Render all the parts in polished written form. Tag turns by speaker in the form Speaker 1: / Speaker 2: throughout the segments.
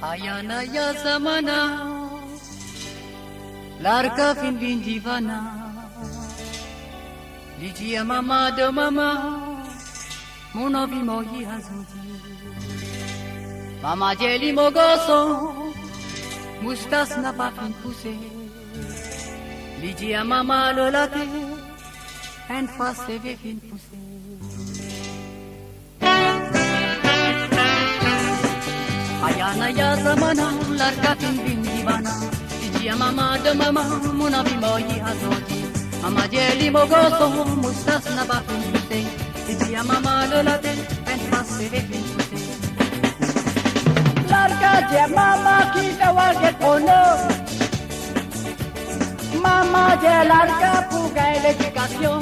Speaker 1: Hayana ya zamana larga fin divana Ligia mama de mama mon envie moyi hazudi Mama jeli mogoso Moustache n'a pas fin poussé Ligia mama le latte une fois c'est fin poussé Ayana ya zamana larga fin divana Ligia mama de mama mon envie moyi hazudi Mama jeli mogoso Moustache n'a pas fin poussé Ligia mama le latte une fois c'est fin poussé
Speaker 2: Larga de mama kita warga kono Mama de larga puga l'éducation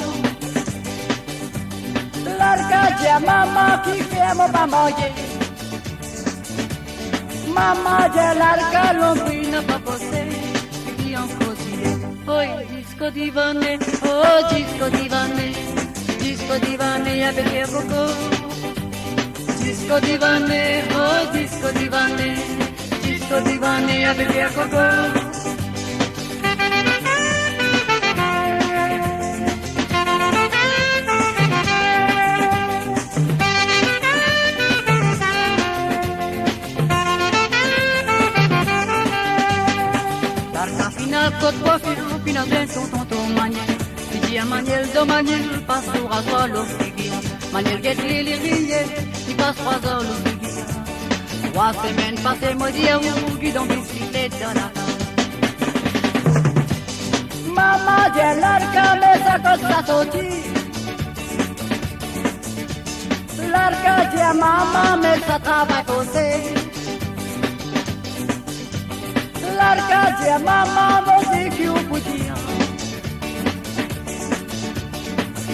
Speaker 2: Larga de mama qui fait mon mamoye Mama de larga
Speaker 1: L'ombre n'a pas posé Qui en cosile Oh disco divane Oh disco divane avec les coco Disco divane Oh disco divane avec les coco Côte coiffure, pina dentro, tonton Maniel. Didi a Maniel, de Maniel, passe au rasoir l'offigue. Maniel get lili riye, il passe 3 heures l'offigue. 3 semaines passées, moi dis à vous, guidon bicyclette dans la case.
Speaker 2: Mama de larga, mais ça cote sa sortie. Larga de mama, mais ça travaille posé. Larga de mama, você que o podia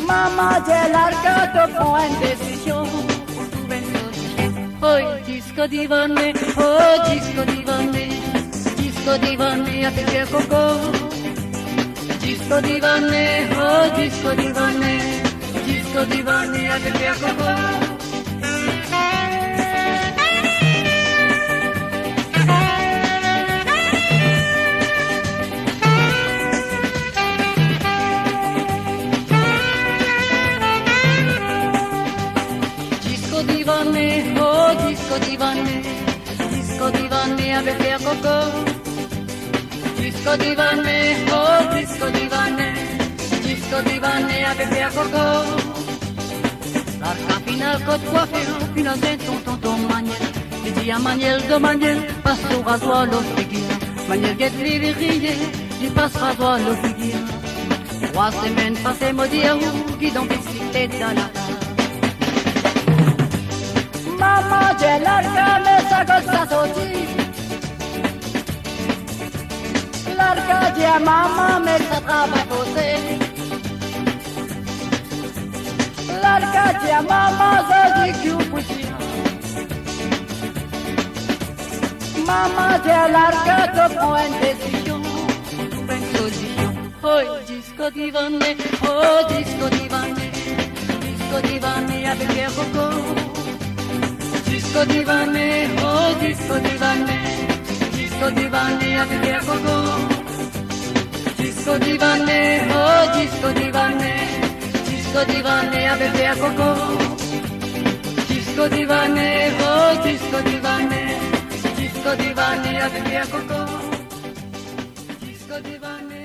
Speaker 2: Mama de larga, te prends une décision
Speaker 1: Oh disco divane, oh disco divane avec les coco Disco divane, oh disco divane avec les coco Oh disco divane avec les coco Disco divane, oh disco divane avec les coco Larga fina côte coiffure, fina dentro, tonton Maniel Didi a Maniel, de Maniel, passe au rasoir l'offigue Maniel get lili riye, il passe rasoir l'offigue 3 semaines passées, moi dis à vous, guidon bicyclette dans la case
Speaker 2: Mama de larga, mais ça cote sa sortie Larga de mama, mais ça travaille posé Larga de mama, ça dit que vous pouvez Mama de larga, te prends une décision
Speaker 1: Oh disco divane avec les coco Disco divane, oh disco divane avec les coco Disco divane, oh disco divane avec les coco Disco divane, oh disco divane avec les coco Disco divane